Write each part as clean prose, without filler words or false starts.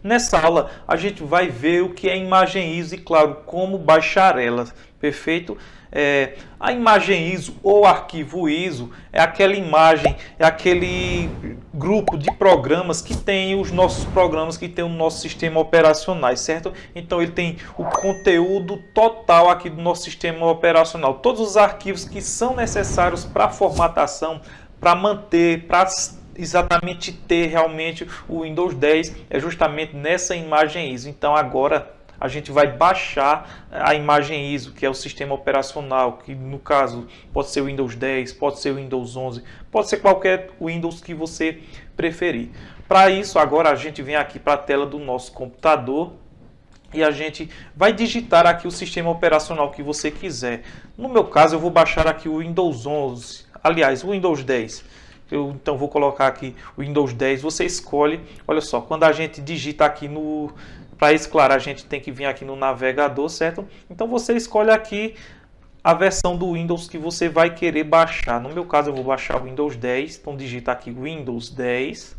Nessa aula a gente vai ver o que é imagem ISO e, claro, como baixar ela, perfeito? A imagem ISO ou arquivo ISO é aquela imagem, é aquele grupo de programas que tem os nossos programas, que tem o nosso sistema operacional, certo? Então ele tem o conteúdo total aqui do nosso sistema operacional, todos os arquivos que são necessários para formatação, para manter, para exatamente ter realmente o Windows 10 é justamente nessa imagem ISO. Então agora a gente vai baixar a imagem ISO, que é o sistema operacional, que no caso pode ser o Windows 10, pode ser o Windows 11, pode ser qualquer Windows que você preferir. Para isso, agora a gente vem aqui para a tela do nosso computador e a gente vai digitar aqui o sistema operacional que você quiser. No meu caso, eu vou baixar aqui o Windows 11, aliás, o Windows 10. Então vou colocar aqui o Windows 10, você escolhe, olha só, quando a gente digita aqui no... Para isso, claro, a gente tem que vir aqui no navegador, certo? Então você escolhe aqui a versão do Windows que você vai querer baixar. No meu caso, eu vou baixar o Windows 10. Então digita aqui Windows 10.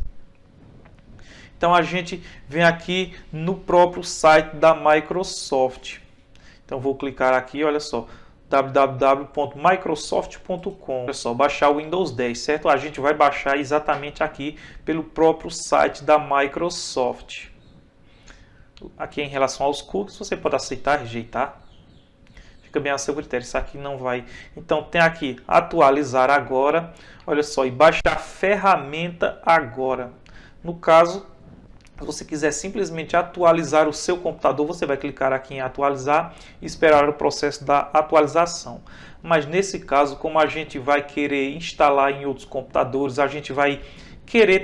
Então a gente vem aqui no próprio site da Microsoft. Então vou clicar aqui, olha só, www.microsoft.com. Olha só, baixar o Windows 10, certo? A gente vai baixar exatamente aqui pelo próprio site da Microsoft. Aqui em relação aos cookies, você pode aceitar, rejeitar. Fica bem a seu critério, isso aqui não vai. Então tem aqui atualizar agora. Olha só, e baixar a ferramenta agora. No caso, se você quiser simplesmente atualizar o seu computador, você vai clicar aqui em atualizar e esperar o processo da atualização. Mas nesse caso, como a gente vai querer instalar em outros computadores, a gente vai querer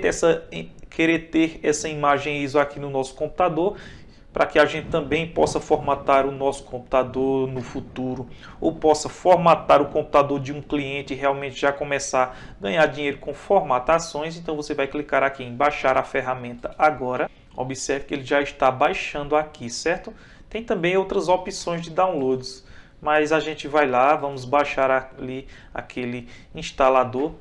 ter essa imagem ISO aqui no nosso computador, para que a gente também possa formatar o nosso computador no futuro, ou possa formatar o computador de um cliente e realmente já começar a ganhar dinheiro com formatações. Então você vai clicar aqui em baixar a ferramenta agora. Observe que ele já está baixando aqui, certo? Tem também outras opções de downloads, mas a gente vai lá, vamos baixar ali aquele instalador.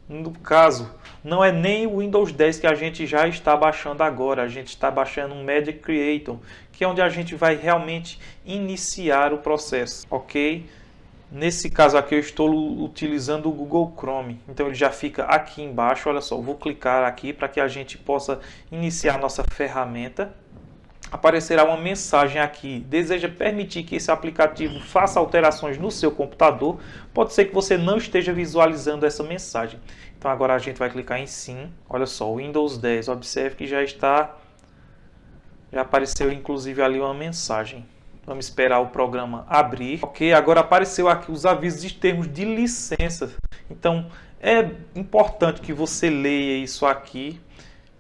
No caso, não é nem o Windows 10 que a gente já está baixando agora, a gente está baixando um Media Creator, que é onde a gente vai realmente iniciar o processo, ok? Nesse caso aqui eu estou utilizando o Google Chrome, então ele já fica aqui embaixo, olha só, vou clicar aqui para que a gente possa iniciar a nossa ferramenta. Aparecerá uma mensagem aqui, deseja permitir que esse aplicativo faça alterações no seu computador. Pode ser que você não esteja visualizando essa mensagem. Então agora a gente vai clicar em sim. Olha só, Windows 10, observe que já apareceu inclusive ali uma mensagem. Vamos esperar o programa abrir. Ok, agora apareceu aqui os avisos de termos de licença. Então é importante que você leia isso aqui,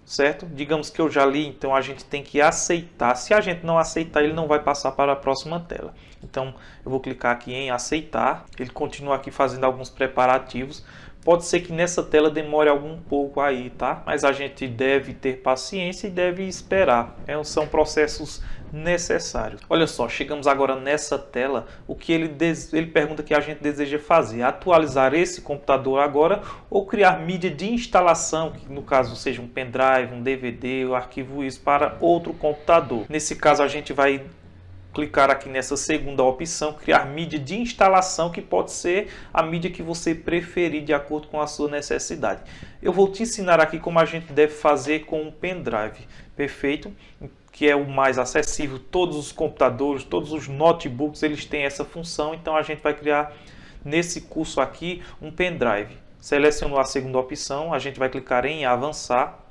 certo? Digamos que eu já li, então a gente tem que aceitar. Se a gente não aceitar, ele não vai passar para a próxima tela. Então eu vou clicar aqui em aceitar. Ele continua aqui fazendo alguns preparativos. Pode ser que nessa tela demore algum pouco aí, tá? Mas a gente deve ter paciência e deve esperar. São processos necessários. Olha só, chegamos agora nessa tela. O que ele pergunta que a gente deseja fazer: atualizar esse computador agora ou criar mídia de instalação, que no caso seja um pendrive, um DVD, o arquivo ISO para outro computador. Nesse caso a gente vai clicar aqui nessa segunda opção, criar mídia de instalação, que pode ser a mídia que você preferir de acordo com a sua necessidade. Eu vou te ensinar aqui como a gente deve fazer com um pendrive, perfeito? Que é o mais acessível. Todos os computadores, todos os notebooks, eles têm essa função. Então a gente vai criar nesse curso aqui um pendrive. Selecionou a segunda opção, a gente vai clicar em avançar.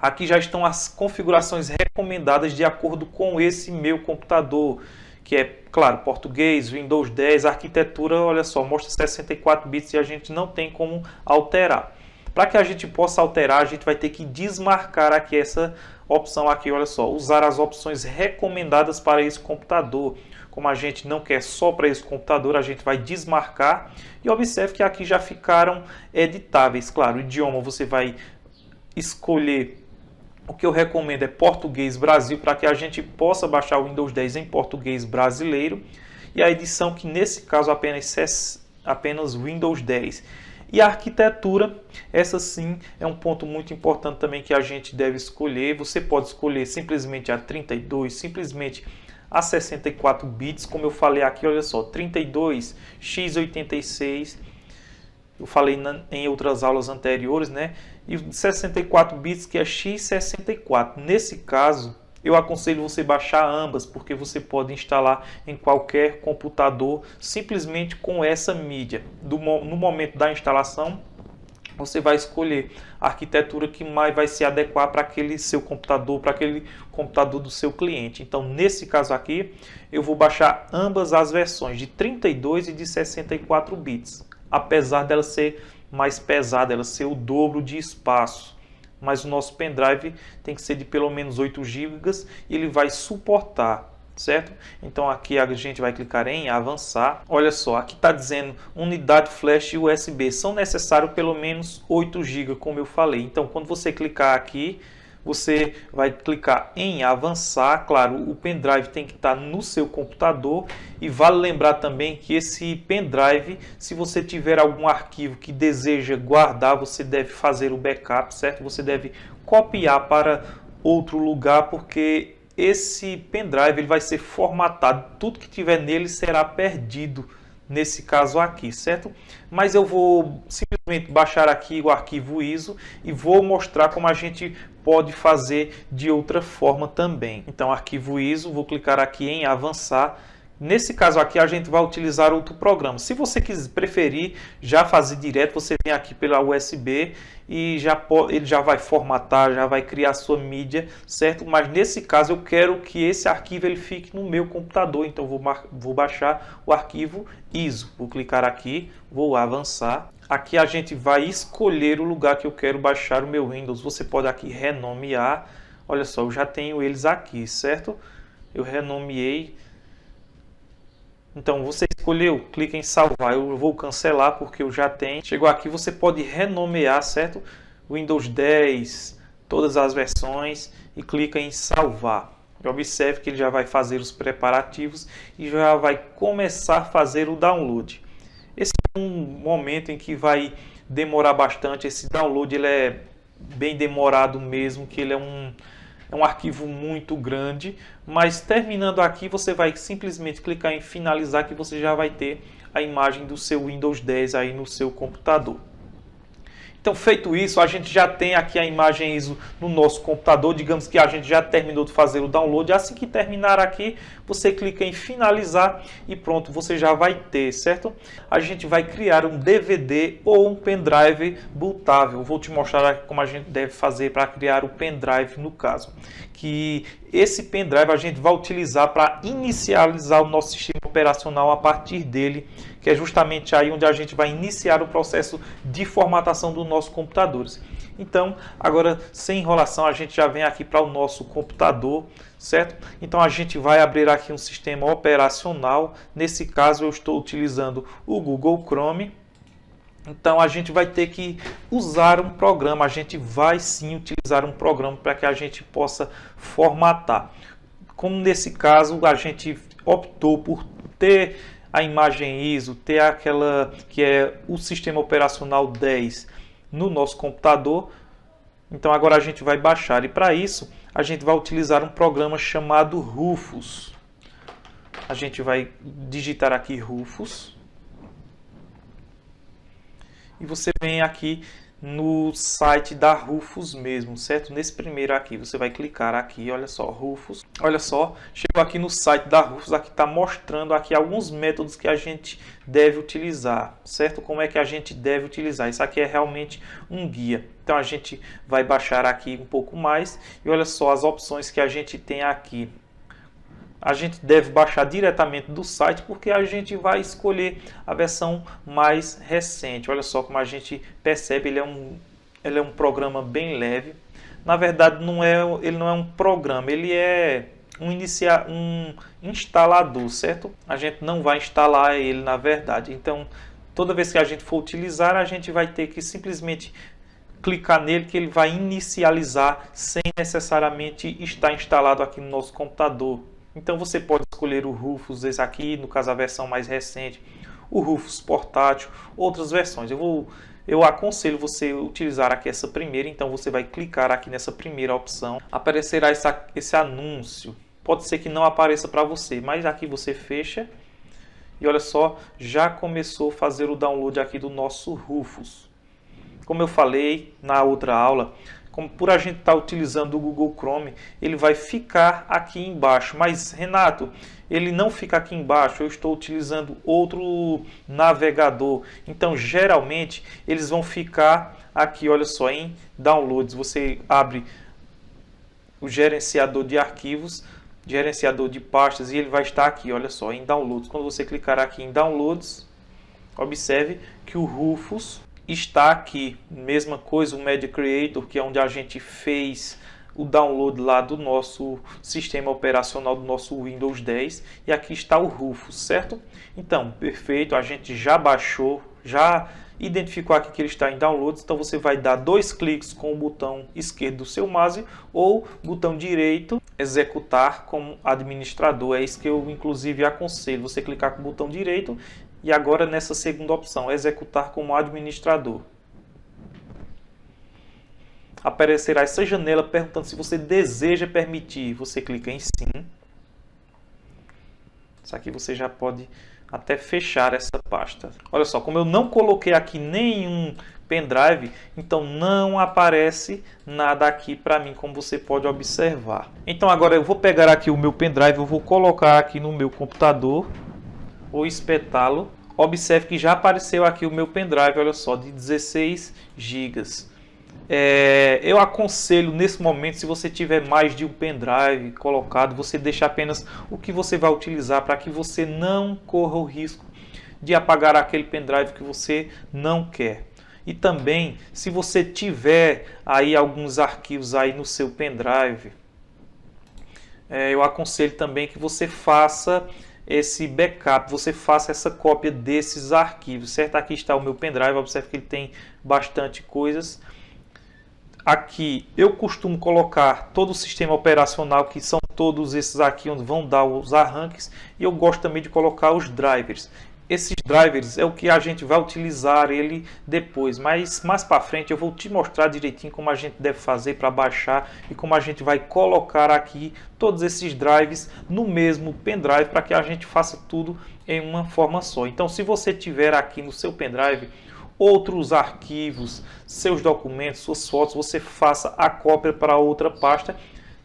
Aqui já estão as configurações recomendadas de acordo com esse meu computador, que é, claro, português, Windows 10, arquitetura, olha só, mostra 64 bits e a gente não tem como alterar. Para que a gente possa alterar, a gente vai ter que desmarcar aqui essa opção aqui, olha só, usar as opções recomendadas para esse computador. Como a gente não quer só para esse computador, a gente vai desmarcar e observe que aqui já ficaram editáveis. Claro, o idioma você vai escolher. O que eu recomendo é português Brasil, para que a gente possa baixar o Windows 10 em português brasileiro. E a edição, que nesse caso apenas Windows 10. E a arquitetura, essa sim é um ponto muito importante também que a gente deve escolher. Você pode escolher simplesmente a 32, simplesmente a 64 bits, como eu falei aqui, olha só, 32, x86, eu falei em outras aulas anteriores, né? E 64 bits que é x64. Nesse caso, eu aconselho você baixar ambas, porque você pode instalar em qualquer computador simplesmente com essa mídia. No momento da instalação, você vai escolher a arquitetura que mais vai se adequar para aquele seu computador, para aquele computador do seu cliente. Então, nesse caso aqui, eu vou baixar ambas as versões de 32 e de 64 bits. Apesar dela ser mais pesada, ela ser o dobro de espaço. Mas o nosso pendrive tem que ser de pelo menos 8 GB e ele vai suportar, certo? Então aqui a gente vai clicar em avançar. Olha só, aqui está dizendo unidade flash USB. São necessários pelo menos 8 GB, como eu falei. Então quando você clicar aqui, você vai clicar em avançar. Claro, o pendrive tem que estar no seu computador. E vale lembrar também que esse pendrive, se você tiver algum arquivo que deseja guardar, você deve fazer o backup, certo? Você deve copiar para outro lugar, porque esse pendrive ele vai ser formatado. Tudo que tiver nele será perdido nesse caso aqui, certo? Mas eu vou simplesmente baixar aqui o arquivo ISO e vou mostrar como a gente pode fazer de outra forma também. Então, arquivo ISO, vou clicar aqui em avançar. Nesse caso aqui, a gente vai utilizar outro programa. Se você quiser preferir já fazer direto, você vem aqui pela USB e ele já vai formatar, já vai criar sua mídia, certo? Mas nesse caso eu quero que esse arquivo ele fique no meu computador, então vou baixar o arquivo ISO. Vou clicar aqui, vou avançar. Aqui a gente vai escolher o lugar que eu quero baixar o meu Windows. Você pode aqui renomear. Olha só, eu já tenho eles aqui, certo? Eu renomeei. Então você escolheu, clica em salvar. Eu vou cancelar porque eu já tenho. Chegou aqui, você pode renomear, certo? Windows 10, todas as versões e clica em salvar. Observe que ele já vai fazer os preparativos e já vai começar a fazer o download. Esse é um momento em que vai demorar bastante. Esse download ele é bem demorado mesmo, que ele é um arquivo muito grande, mas terminando aqui você vai simplesmente clicar em finalizar que você já vai ter a imagem do seu Windows 10 aí no seu computador. Então, feito isso, a gente já tem aqui a imagem ISO no nosso computador. Digamos que a gente já terminou de fazer o download. Assim que terminar aqui, você clica em finalizar e pronto, você já vai ter, certo? A gente vai criar um DVD ou um pendrive bootável. Vou te mostrar aqui como a gente deve fazer para criar o pendrive no caso. Que esse pendrive a gente vai utilizar para inicializar o nosso sistema operacional a partir dele, que é justamente aí onde a gente vai iniciar o processo de formatação dos nossos computadores. Então, agora, sem enrolação, a gente já vem aqui para o nosso computador, certo? Então, a gente vai abrir aqui um sistema operacional. Nesse caso, eu estou utilizando o Google Chrome. Então, a gente vai ter que usar um programa. A gente vai sim utilizar um programa para que a gente possa formatar. Como nesse caso, a gente optou por ter a imagem ISO, ter aquela que é o sistema operacional 10 no nosso computador. Então agora a gente vai baixar e para isso a gente vai utilizar um programa chamado Rufus. A gente vai digitar aqui Rufus e você vem aqui no site da Rufus mesmo, certo? Nesse primeiro aqui, você vai clicar aqui, olha só, Rufus. Olha só, chegou aqui no site da Rufus, aqui está mostrando aqui alguns métodos que a gente deve utilizar, certo? Como é que a gente deve utilizar. Isso aqui é realmente um guia. Então a gente vai baixar aqui um pouco mais e olha só as opções que a gente tem aqui. A gente deve baixar diretamente do site porque a gente vai escolher a versão mais recente. Olha só como a gente percebe, ele é um programa bem leve. Na verdade, ele não é um programa, ele é um instalador, certo? A gente não vai instalar ele na verdade. Então, toda vez que a gente for utilizar, a gente vai ter que simplesmente clicar nele que ele vai inicializar sem necessariamente estar instalado aqui no nosso computador. Então você pode escolher o Rufus, esse aqui, no caso a versão mais recente, o Rufus portátil, outras versões. Eu vou eu aconselho você utilizar aqui essa primeira. Então você vai clicar aqui nessa primeira opção, aparecerá esse anúncio. Pode ser que não apareça para você, mas aqui você fecha e olha só, já começou a fazer o download aqui do nosso Rufus. Como eu falei na outra aula, como por a gente estar utilizando o Google Chrome, ele vai ficar aqui embaixo. Mas Renato, ele não fica aqui embaixo, eu estou utilizando outro navegador. Então geralmente eles vão ficar aqui, olha só, em downloads. Você abre o gerenciador de arquivos, gerenciador de pastas, e ele vai estar aqui, olha só, em downloads. Quando você clicar aqui em downloads, observe que o Rufus está aqui. Mesma coisa o Media Creator, que é onde a gente fez o download lá do nosso sistema operacional do nosso Windows 10, e aqui está o Rufus, certo? Então, perfeito, a gente já baixou, já identificou aqui que ele está em downloads. Então você vai dar 2 cliques com o botão esquerdo do seu mouse ou botão direito, executar como administrador. É isso que eu inclusive aconselho, você clicar com o botão direito e agora nessa segunda opção, executar como administrador. Aparecerá essa janela perguntando se você deseja permitir. Você clica em sim. Isso aqui você já pode até fechar essa pasta. Olha só, como eu não coloquei aqui nenhum pendrive, então não aparece nada aqui para mim, como você pode observar. Então agora eu vou pegar aqui o meu pendrive, eu vou colocar aqui no meu computador, vou espetá-lo. Observe que já apareceu aqui o meu pendrive, olha só, de 16 GB. Eu aconselho nesse momento, se você tiver mais de um pendrive colocado, você deixa apenas o que você vai utilizar, para que você não corra o risco de apagar aquele pendrive que você não quer. E também, se você tiver aí alguns arquivos aí no seu pendrive, eu aconselho também que você faça esse backup, você faça essa cópia desses arquivos, certo? Aqui está o meu pendrive, observe que ele tem bastante coisas. Aqui eu costumo colocar todo o sistema operacional, que são todos esses aqui onde vão dar os arranques, e eu gosto também de colocar os drivers. Esses drivers é o que a gente vai utilizar ele depois, mas mais para frente eu vou te mostrar direitinho como a gente deve fazer para baixar e como a gente vai colocar aqui todos esses drivers no mesmo pendrive para que a gente faça tudo em uma forma só. Então, se você tiver aqui no seu pendrive outros arquivos, seus documentos, suas fotos, você faça a cópia para outra pasta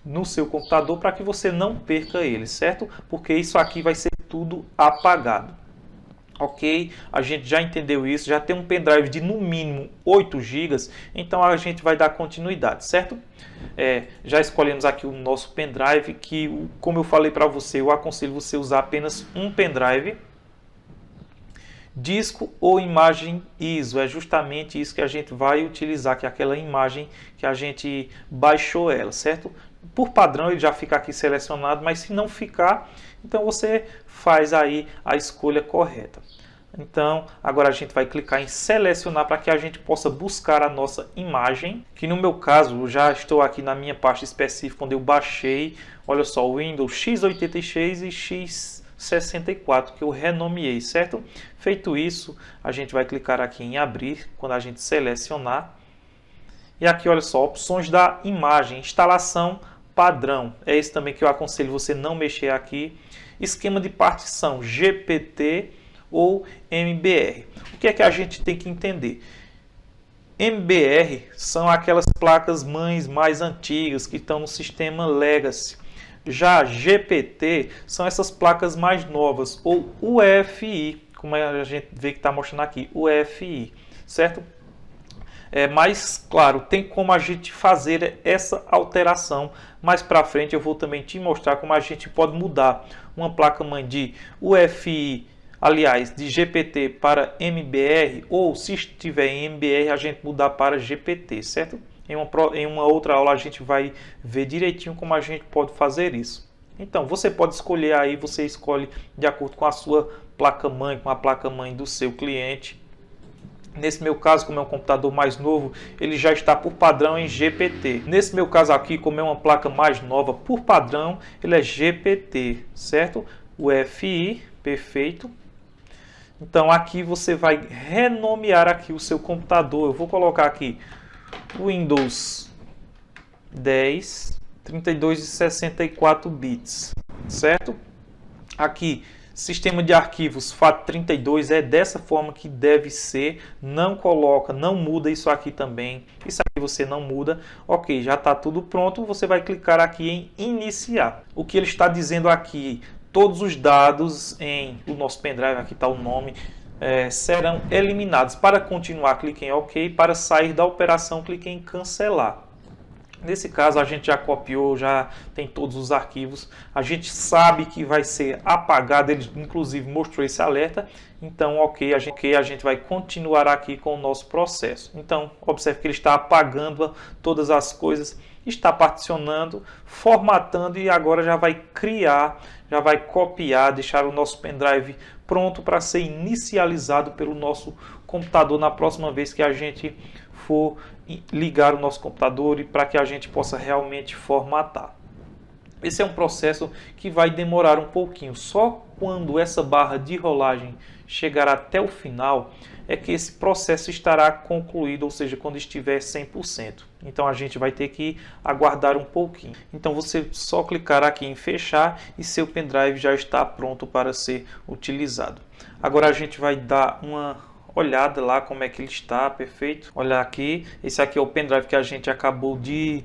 no seu computador para que você não perca ele, certo? Porque isso aqui vai ser tudo apagado. Ok, a gente já entendeu isso, já tem um pendrive de no mínimo 8 GB, então a gente vai dar continuidade, certo? Já escolhemos aqui o nosso pendrive, que como eu falei para você, eu aconselho você usar apenas um pendrive. Disco ou imagem ISO, é justamente isso que a gente vai utilizar, que é aquela imagem que a gente baixou ela, certo? Por padrão ele já fica aqui selecionado, mas se não ficar, então você faz aí a escolha correta. Então agora a gente vai clicar em selecionar para que a gente possa buscar a nossa imagem, que no meu caso eu já estou aqui na minha pasta específica onde eu baixei, olha só, o Windows x86 e x64 que eu renomeei, certo? Feito isso, a gente vai clicar aqui em abrir quando a gente selecionar. E aqui, olha só, opções da imagem, instalação padrão. É esse também que eu aconselho você não mexer aqui. Esquema de partição, GPT ou MBR. O que é que a gente tem que entender? MBR são aquelas placas mães mais antigas que estão no sistema Legacy. Já GPT são essas placas mais novas, ou UEFI, como a gente vê que está mostrando aqui, UEFI, certo? Mas, claro, tem como a gente fazer essa alteração. Mais para frente eu vou também te mostrar como a gente pode mudar uma placa-mãe de UEFI, aliás, de GPT para MBR, ou se estiver em MBR, a gente mudar para GPT, certo? Em uma outra aula a gente vai ver direitinho como a gente pode fazer isso. Então, você pode escolher aí, você escolhe de acordo com a sua placa-mãe, com a placa-mãe do seu cliente. Nesse meu caso, como é um computador mais novo, ele já está por padrão em GPT. Nesse meu caso aqui, como é uma placa mais nova, por padrão, ele é GPT, certo? UEFI, perfeito. Então aqui você vai renomear aqui o seu computador. Eu vou colocar aqui Windows 10, 32 e 64 bits, certo? Aqui, sistema de arquivos FAT32 é dessa forma que deve ser. Não coloca, não muda isso aqui também. Isso aqui você não muda. Ok, já está tudo pronto. Você vai clicar aqui em iniciar. O que ele está dizendo aqui, todos os dados em o nosso pendrive, aqui está o nome, serão eliminados. Para continuar, clique em OK. Para sair da operação, clique em cancelar. Nesse caso, a gente já copiou, já tem todos os arquivos. A gente sabe que vai ser apagado, ele inclusive mostrou esse alerta. Então, ok, a gente vai continuar aqui com o nosso processo. Então, observe que ele está apagando todas as coisas, está particionando, formatando e agora já vai criar, já vai copiar, deixar o nosso pendrive pronto para ser inicializado pelo nosso computador na próxima vez que a gente for ligar o nosso computador e para que a gente possa realmente formatar. Esse é um processo que vai demorar um pouquinho. Só quando essa barra de rolagem chegar até o final é que esse processo estará concluído, ou seja, quando estiver 100%. Então a gente vai ter que aguardar um pouquinho. Então você só clicar aqui em fechar e seu pendrive já está pronto para ser utilizado. Agora a gente vai dar uma olhada lá como é que ele está, perfeito. Olha aqui, esse aqui é o pendrive que a gente acabou de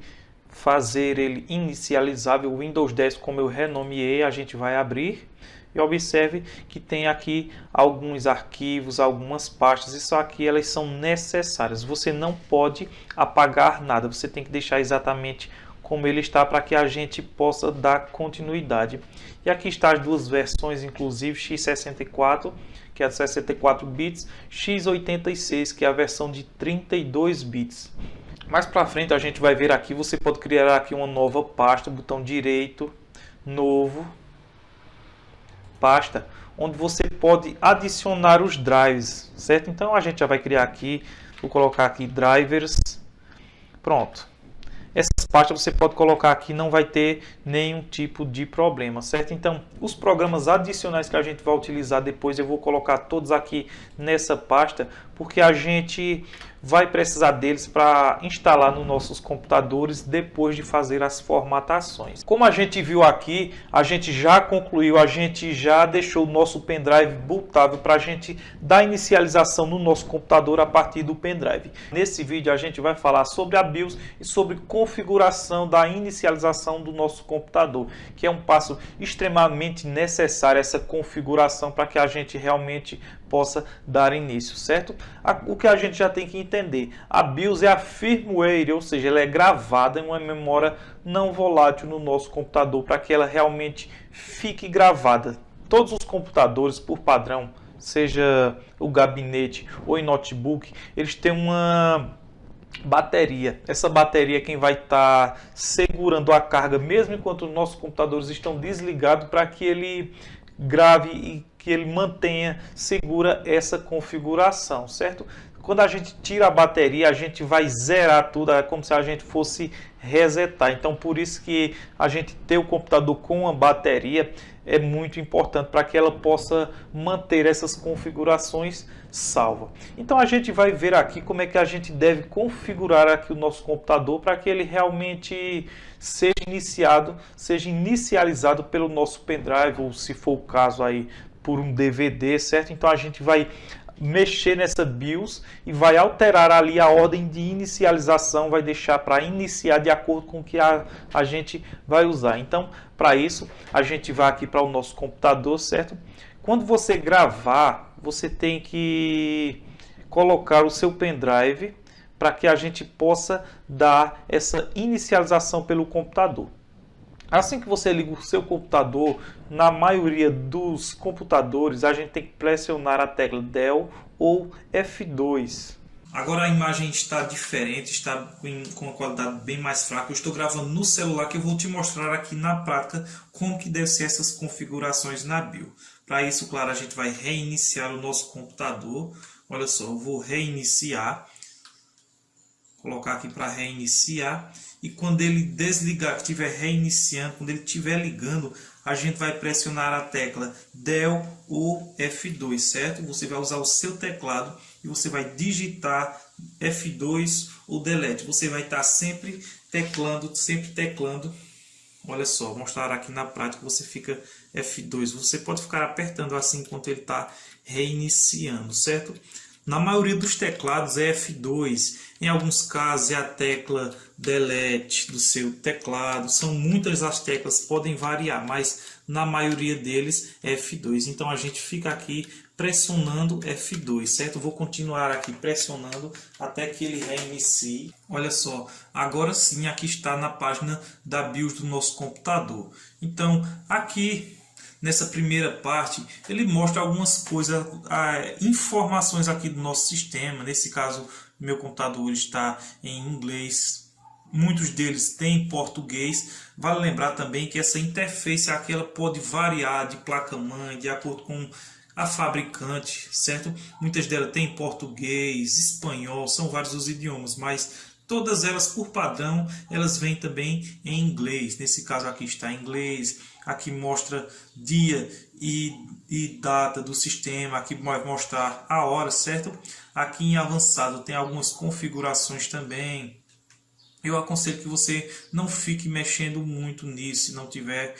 fazer ele inicializável, o Windows 10, como eu renomeei, a gente vai abrir e observe que tem aqui alguns arquivos, algumas pastas. Isso aqui elas são necessárias. Você não pode apagar nada, você tem que deixar exatamente como ele está para que a gente possa dar continuidade. E aqui está as duas versões, inclusive x64, que é de 64 bits, x86, que é a versão de 32 bits. Mais para frente a gente vai ver aqui, você pode criar aqui uma nova pasta, botão direito, novo, pasta, onde você pode adicionar os drives, certo? Então a gente já vai criar aqui, vou colocar aqui drivers, pronto. Essas pastas você pode colocar aqui, não vai ter nenhum tipo de problema, certo? Então, os programas adicionais que a gente vai utilizar depois, eu vou colocar todos aqui nessa pasta, porque a gente vai precisar deles para instalar nos nossos computadores depois de fazer as formatações. Como a gente viu aqui, a gente já concluiu, a gente já deixou o nosso pendrive bootável para a gente dar inicialização no nosso computador a partir do pendrive. Nesse vídeo a gente vai falar sobre a BIOS e sobre configuração da inicialização do nosso computador, que é um passo extremamente necessário, essa configuração, para que a gente realmente possa dar início, certo? O que a gente já tem que entender, a BIOS é a firmware, ou seja, ela é gravada em uma memória não volátil no nosso computador, para que ela realmente fique gravada. Todos os computadores, por padrão, seja o gabinete ou em notebook, eles têm uma bateria. Essa bateria é quem vai estar segurando a carga, mesmo enquanto os nossos computadores estão desligados, para que ele grave e que ele mantenha segura essa configuração, certo? Quando a gente tira a bateria, a gente vai zerar tudo, é como se a gente fosse resetar. Então, por isso que a gente ter o computador com uma bateria é muito importante para que ela possa manter essas configurações salvas. Então, a gente vai ver aqui como é que a gente deve configurar aqui o nosso computador para que ele realmente seja inicializado pelo nosso pendrive, ou se for o caso aí, por um DVD, certo? Então, a gente vai mexer nessa BIOS e vai alterar ali a ordem de inicialização, vai deixar para iniciar de acordo com o que a gente vai usar. Então, para isso, a gente vai aqui para o nosso computador, certo? Quando você gravar, você tem que colocar o seu pendrive para que a gente possa dar essa inicialização pelo computador. Assim que você liga o seu computador, na maioria dos computadores, a gente tem que pressionar a tecla Del ou F2. Agora a imagem está diferente, está com uma qualidade bem mais fraca. Eu estou gravando no celular, que eu vou te mostrar aqui na prática como que deve ser essas configurações na BIOS. Para isso, claro, a gente vai reiniciar o nosso computador. Olha só, eu vou reiniciar. colocar aqui para reiniciar. E quando ele desligar, que estiver reiniciando, quando ele estiver ligando, a gente vai pressionar a tecla Del ou F2, certo? Você vai usar o seu teclado e você vai digitar F2 ou Delete. Você vai estar sempre teclando, Olha só, vou mostrar aqui na prática, você fica F2. Você pode ficar apertando assim enquanto ele está reiniciando, certo? Na maioria dos teclados é F2. Em alguns casos é a tecla Delete do seu teclado. São muitas as teclas, podem variar, mas na maioria deles é F2. Então a gente fica aqui pressionando F2, certo? Vou continuar aqui pressionando até que ele reinicie. Olha só, agora sim aqui está na página da BIOS do nosso computador. Então aqui nessa primeira parte ele mostra algumas coisas, informações aqui do nosso sistema. Nesse caso meu computador está em inglês. Muitos deles têm português. Vale lembrar também que essa interface aqui ela pode variar de placa-mãe de acordo com a fabricante, certo? Muitas delas têm português, espanhol, são vários os idiomas, mas todas elas por padrão elas vêm também em inglês. Nesse caso aqui está em inglês. Aqui mostra dia e data do sistema. Aqui vai mostrar a hora, certo? Aqui em avançado tem algumas configurações também. Eu aconselho que você não fique mexendo muito nisso, se não tiver,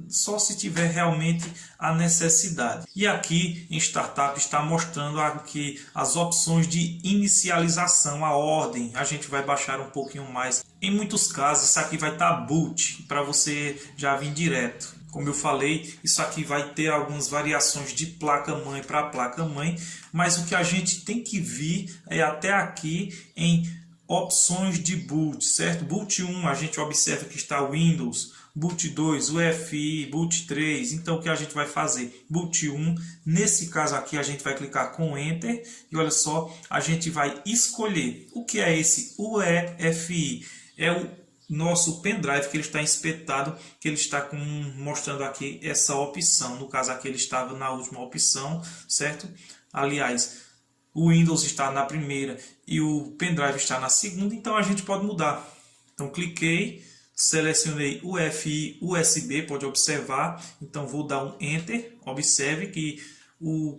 só se tiver realmente a necessidade. E aqui em Startup está mostrando aqui as opções de inicialização, a ordem. A gente vai baixar um pouquinho mais. Em muitos casos isso aqui vai estar boot, para você já vir direto. Como eu falei, isso aqui vai ter algumas variações de placa-mãe para placa-mãe, mas o que a gente tem que vir é até aqui em opções de boot, certo? Boot 1, a gente observa que está Windows, boot 2, UEFI, boot 3. Então o que a gente vai fazer? Boot 1, nesse caso aqui a gente vai clicar com Enter e olha só, a gente vai escolher o que é esse UEFI. É o nosso pendrive que ele está espetado, que ele está mostrando aqui essa opção. No caso aqui ele estava na última opção, certo? Aliás, o Windows está na primeira e o pendrive está na segunda, então a gente pode mudar. Então cliquei, selecionei UEFI USB, pode observar. Então vou dar um Enter. Observe que o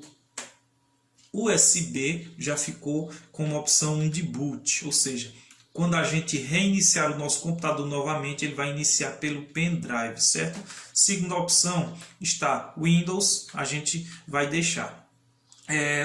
USB já ficou com uma opção de boot, ou seja, quando a gente reiniciar o nosso computador novamente, ele vai iniciar pelo pendrive, certo? Segunda opção está Windows, a gente vai deixar.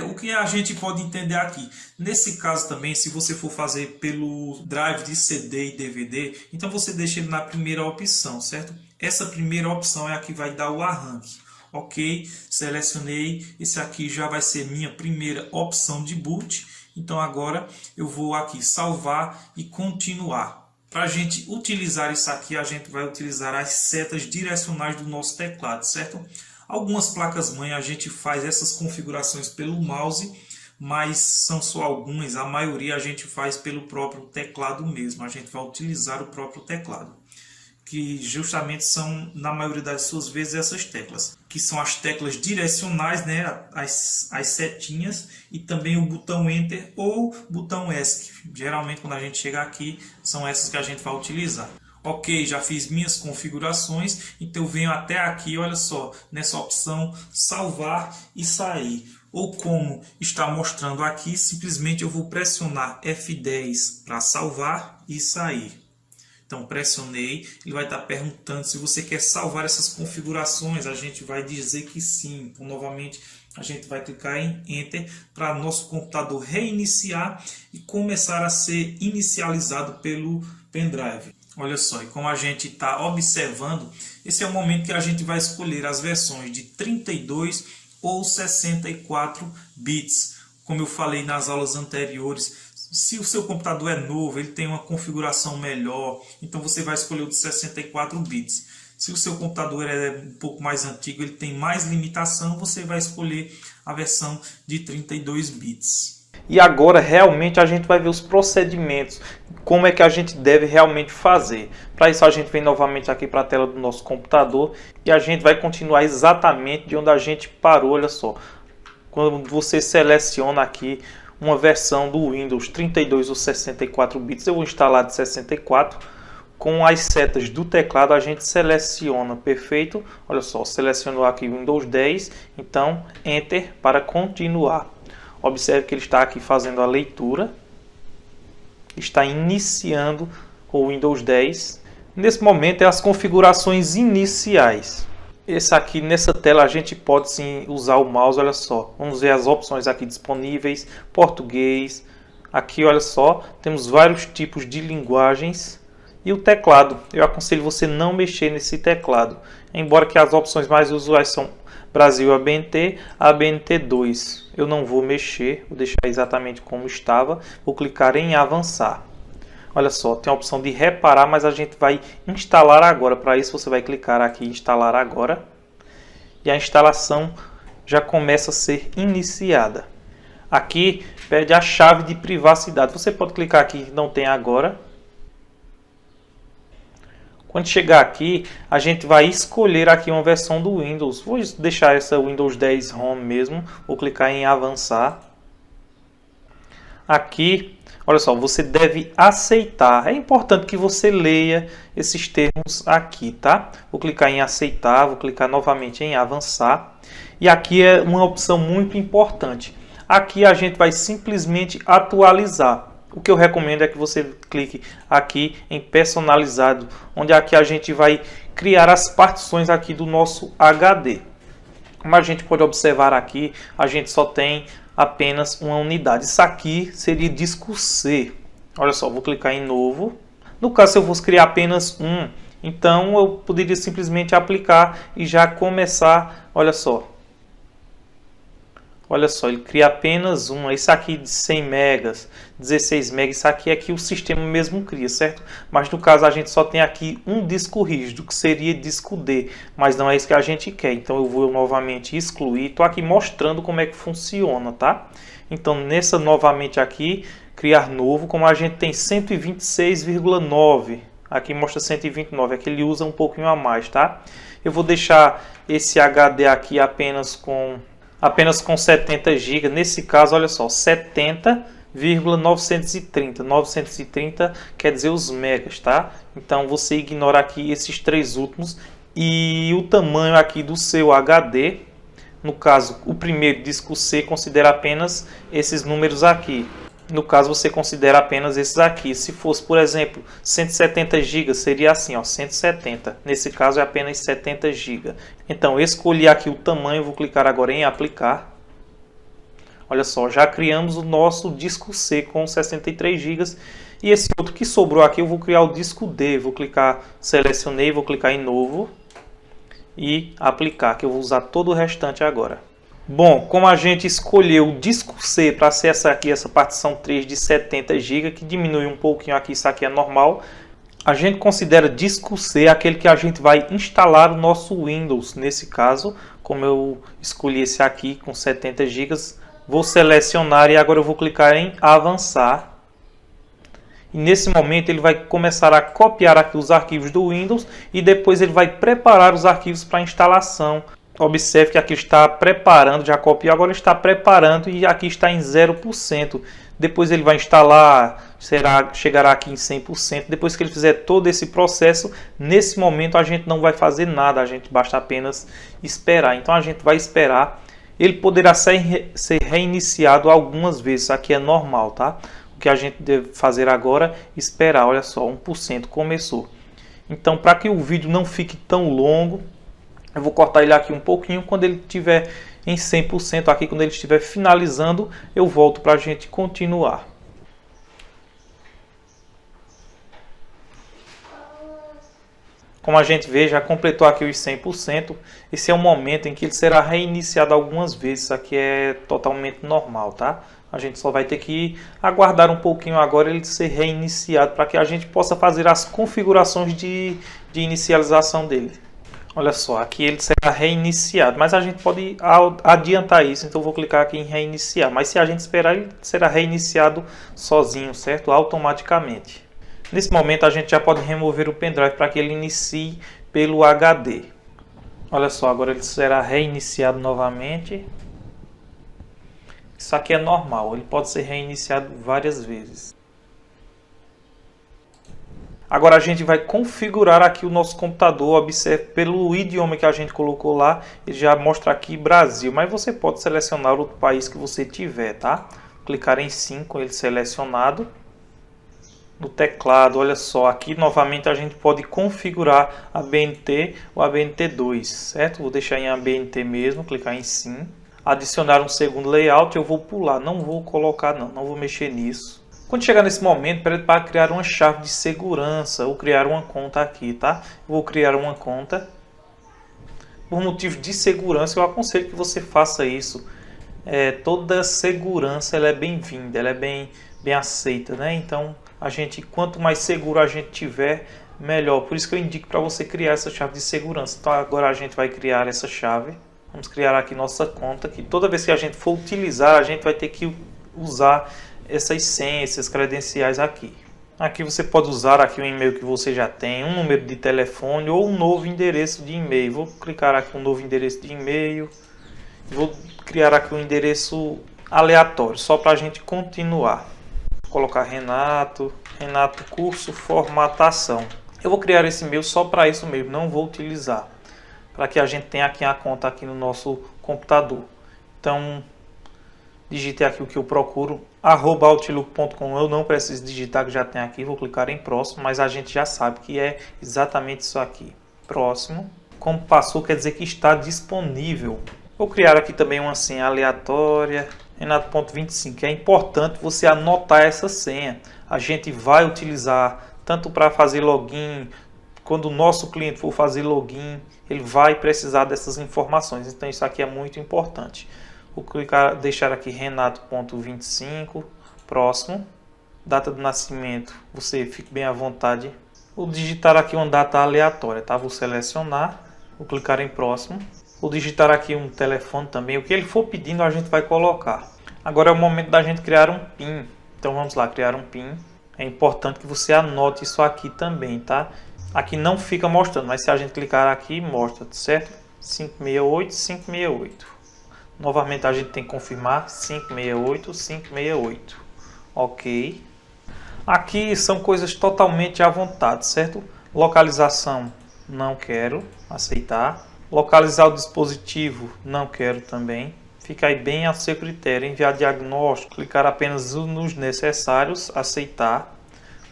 O que a gente pode entender aqui? Nesse caso também, se você for fazer pelo drive de CD e DVD, então você deixa ele na primeira opção, certo? Essa primeira opção é a que vai dar o arranque. Ok, selecionei, esse aqui já vai ser minha primeira opção de boot. Então agora eu vou aqui salvar e continuar. Para a gente utilizar isso aqui, a gente vai utilizar as setas direcionais do nosso teclado, certo? Algumas placas-mãe a gente faz essas configurações pelo mouse, mas são só algumas, a maioria a gente faz pelo próprio teclado mesmo. A gente vai utilizar o próprio teclado, que justamente são, na maioria das suas vezes, essas teclas, que são as teclas direcionais, né? as setinhas, e também o botão Enter ou botão ESC. Geralmente quando a gente chega aqui, são essas que a gente vai utilizar. Ok, já fiz minhas configurações, então eu venho até aqui, olha só, nessa opção salvar e sair. Ou como está mostrando aqui, simplesmente eu vou pressionar F10 para salvar e sair. Então pressionei, ele vai estar perguntando se você quer salvar essas configurações, a gente vai dizer que sim. Então novamente a gente vai clicar em Enter para nosso computador reiniciar e começar a ser inicializado pelo pendrive. Olha só, e como a gente está observando, esse é o momento que a gente vai escolher as versões de 32 ou 64 bits. Como eu falei nas aulas anteriores, se o seu computador é novo, ele tem uma configuração melhor, então você vai escolher o de 64 bits. Se o seu computador é um pouco mais antigo, ele tem mais limitação, você vai escolher a versão de 32 bits. E agora realmente a gente vai ver os procedimentos, como é que a gente deve realmente fazer. Para isso a gente vem novamente aqui para a tela do nosso computador e a gente vai continuar exatamente de onde a gente parou. Olha só, quando você seleciona aqui uma versão do Windows 32 ou 64 bits. Eu vou instalar de 64. Com as setas do teclado a gente seleciona, perfeito. Olha só, selecionou aqui Windows 10, então Enter para continuar. Observe que ele está aqui fazendo a leitura. Está iniciando o Windows 10. Nesse momento é as configurações iniciais. Nessa tela a gente pode sim usar o mouse, olha só. Vamos ver as opções aqui disponíveis, português. Aqui olha só, temos vários tipos de linguagens. E o teclado, eu aconselho você não mexer nesse teclado. Embora que as opções mais usuais são Brasil ABNT, ABNT2. Eu não vou mexer, vou deixar exatamente como estava. Vou clicar em avançar. Olha só, tem a opção de reparar, mas a gente vai instalar agora. Para isso você vai clicar aqui em instalar agora. E a instalação já começa a ser iniciada. Aqui pede a chave de privacidade. Você pode clicar aqui, não tem agora. Quando chegar aqui, a gente vai escolher aqui uma versão do Windows. Vou deixar essa Windows 10 Home mesmo. Vou clicar em avançar. Aqui, olha só, você deve aceitar. É importante que você leia esses termos aqui, tá? Vou clicar em aceitar, vou clicar novamente em avançar. E aqui é uma opção muito importante. Aqui a gente vai simplesmente atualizar. O que eu recomendo é que você clique aqui em personalizado, onde aqui a gente vai criar as partições aqui do nosso HD. Como a gente pode observar aqui, a gente só tem apenas uma unidade. Isso aqui seria disco C. Olha só, vou clicar em novo. No caso, se eu fosse criar apenas um, então eu poderia simplesmente aplicar e já começar, olha só. Olha só, ele cria apenas um. Isso aqui de 100 megas, 16 megas, isso aqui é que o sistema mesmo cria, certo? Mas no caso a gente só tem aqui um disco rígido, que seria disco D. Mas não é isso que a gente quer. Então eu vou novamente excluir. Estou aqui mostrando como é que funciona, tá? Então nessa novamente aqui, criar novo, como a gente tem 126,9. Aqui mostra 129, aqui ele usa um pouquinho a mais, tá? Eu vou deixar esse HD aqui apenas com 70 GB. Nesse caso, olha só, 70,930. 930 quer dizer os megas, tá? Então você ignora aqui esses três últimos e o tamanho aqui do seu HD. No caso, o primeiro disco C considera apenas esses números aqui. No caso, você considera apenas esses aqui. Se fosse, por exemplo, 170 GB, seria assim, ó, 170. Nesse caso, é apenas 70 GB. Então, eu escolhi aqui o tamanho, vou clicar agora em aplicar. Olha só, já criamos o nosso disco C com 63 GB. E esse outro que sobrou aqui, eu vou criar o disco D. Vou clicar, selecionei, vou clicar em novo e aplicar, que eu vou usar todo o restante agora. Bom, como a gente escolheu o disco C para ser essa partição 3 de 70 GB, que diminui um pouquinho aqui, isso aqui é normal. A gente considera disco C aquele que a gente vai instalar o nosso Windows. Nesse caso, como eu escolhi esse aqui com 70 GB, vou selecionar e agora eu vou clicar em avançar. E nesse momento ele vai começar a copiar aqui os arquivos do Windows e depois ele vai preparar os arquivos para instalação. Observe que aqui está preparando, já copiou, agora está preparando e aqui está em 0%. Depois ele vai instalar, chegará aqui em 100%. Depois que ele fizer todo esse processo, nesse momento a gente não vai fazer nada, a gente basta apenas esperar. Então a gente vai esperar. Ele poderá ser reiniciado algumas vezes, isso aqui é normal, tá? O que a gente deve fazer agora é esperar, olha só, 1% começou. Então para que o vídeo não fique tão longo, eu vou cortar ele aqui um pouquinho. Quando ele estiver em 100% aqui, quando ele estiver finalizando, eu volto para a gente continuar. Como a gente vê, já completou aqui os 100%. Esse é o momento em que ele será reiniciado algumas vezes. Isso aqui é totalmente normal, tá? A gente só vai ter que aguardar um pouquinho agora ele ser reiniciado para que a gente possa fazer as configurações de inicialização dele. Olha só, aqui ele será reiniciado, mas a gente pode adiantar isso, então eu vou clicar aqui em reiniciar. Mas se a gente esperar, ele será reiniciado sozinho, certo? Automaticamente. Nesse momento a gente já pode remover o pendrive para que ele inicie pelo HD. Olha só, agora ele será reiniciado novamente. Isso aqui é normal, ele pode ser reiniciado várias vezes. Agora a gente vai configurar aqui o nosso computador. Observe pelo idioma que a gente colocou lá, ele já mostra aqui Brasil, mas você pode selecionar outro país que você tiver, tá? Clicar em sim com ele selecionado. No teclado, olha só, aqui novamente a gente pode configurar a ABNT ou a ABNT2, certo? Vou deixar em ABNT mesmo, clicar em sim. Adicionar um segundo layout, eu vou pular, não vou colocar não vou mexer nisso. Quando chegar nesse momento, para criar uma chave de segurança ou criar uma conta aqui, tá? Vou criar uma conta. Por motivo de segurança, eu aconselho que você faça isso. Toda segurança ela é bem-vinda, ela é bem aceita, né? Então, quanto mais seguro a gente tiver, melhor. Por isso que eu indico para você criar essa chave de segurança. Então, agora a gente vai criar essa chave. Vamos criar aqui nossa conta, que toda vez que a gente for utilizar, a gente vai ter que usar essas senhas, essas credenciais aqui. Aqui você pode usar aqui um e-mail que você já tem, um número de telefone ou um novo endereço de e-mail. Vou clicar aqui um novo endereço de e-mail. Vou criar aqui um endereço aleatório, só para a gente continuar. Vou colocar Renato curso formatação. Eu vou criar esse e-mail só para isso mesmo, não vou utilizar. Para que a gente tenha aqui a conta aqui no nosso computador. Então, digitei aqui o que eu procuro, @outlook.com. Eu não preciso digitar, que já tem aqui. Vou clicar em próximo, mas a gente já sabe que é exatamente isso aqui. Próximo. Como passou, quer dizer que está disponível. Vou criar aqui também uma senha aleatória. Renato.25. É importante você anotar essa senha. A gente vai utilizar tanto para fazer login, quando o nosso cliente for fazer login, ele vai precisar dessas informações. Então isso aqui é muito importante. Vou clicar, deixar aqui Renato.25, próximo. Data de nascimento, você fique bem à vontade. Vou digitar aqui uma data aleatória, tá? Vou selecionar, vou clicar em próximo. Vou digitar aqui um telefone também, o que ele for pedindo a gente vai colocar. Agora é o momento da gente criar um PIN. Então vamos lá, criar um PIN. É importante que você anote isso aqui também, tá? Aqui não fica mostrando, mas se a gente clicar aqui, mostra, certo? 568, 568. Novamente a gente tem que confirmar 568, 568. Ok. Aqui são coisas totalmente à vontade, certo? Localização, não quero. Aceitar. Localizar o dispositivo, não quero também. Fica aí bem a seu critério. Enviar diagnóstico, clicar apenas nos necessários. Aceitar.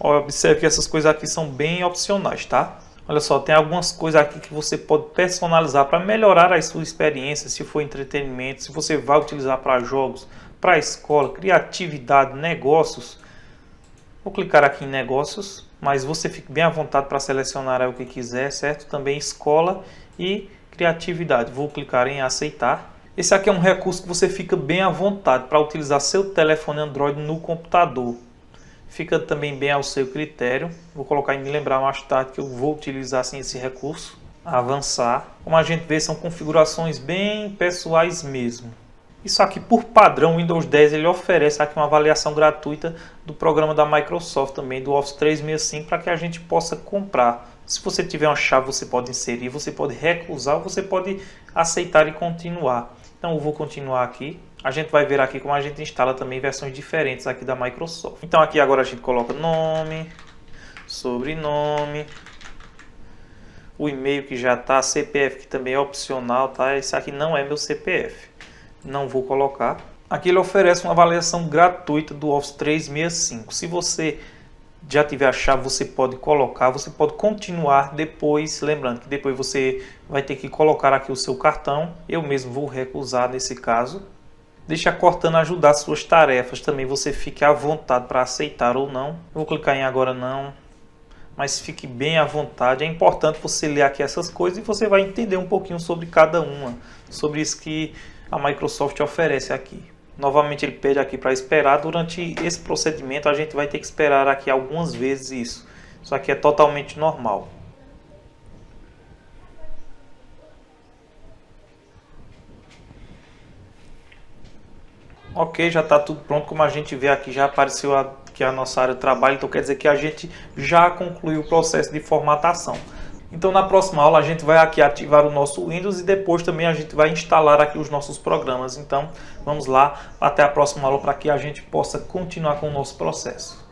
Observe que essas coisas aqui são bem opcionais, tá? Olha só, tem algumas coisas aqui que você pode personalizar para melhorar a sua experiência, se for entretenimento, se você vai utilizar para jogos, para escola, criatividade, negócios. Vou clicar aqui em negócios, mas você fique bem à vontade para selecionar aí o que quiser, certo? Também escola e criatividade. Vou clicar em aceitar. Esse aqui é um recurso que você fica bem à vontade para utilizar seu telefone Android no computador. Fica também bem ao seu critério. Vou colocar em me lembrar mais tarde que eu vou utilizar assim esse recurso. Avançar. Como a gente vê, são configurações bem pessoais mesmo. Isso aqui por padrão, o Windows 10 ele oferece aqui uma avaliação gratuita do programa da Microsoft também, do Office 365, para que a gente possa comprar. Se você tiver uma chave, você pode inserir, você pode recusar, você pode aceitar e continuar. Então eu vou continuar aqui. A gente vai ver aqui como a gente instala também versões diferentes aqui da Microsoft. Então aqui agora a gente coloca nome, sobrenome, o e-mail que já está, CPF que também é opcional, tá? Esse aqui não é meu CPF, não vou colocar. Aqui ele oferece uma avaliação gratuita do Office 365. Se você já tiver a chave, você pode colocar, você pode continuar depois, lembrando que depois você vai ter que colocar aqui o seu cartão. Eu mesmo vou recusar nesse caso. Deixa a Cortana ajudar suas tarefas, também você fique à vontade para aceitar ou não. Eu vou clicar em agora não, mas fique bem à vontade. É importante você ler aqui essas coisas e você vai entender um pouquinho sobre cada uma, sobre isso que a Microsoft oferece aqui. Novamente ele pede aqui para esperar. Durante esse procedimento a gente vai ter que esperar aqui algumas vezes isso. Isso aqui é totalmente normal. Ok, já está tudo pronto, como a gente vê aqui, já apareceu aqui a nossa área de trabalho, então quer dizer que a gente já concluiu o processo de formatação. Então na próxima aula a gente vai aqui ativar o nosso Windows e depois também a gente vai instalar aqui os nossos programas. Então vamos lá, até a próxima aula para que a gente possa continuar com o nosso processo.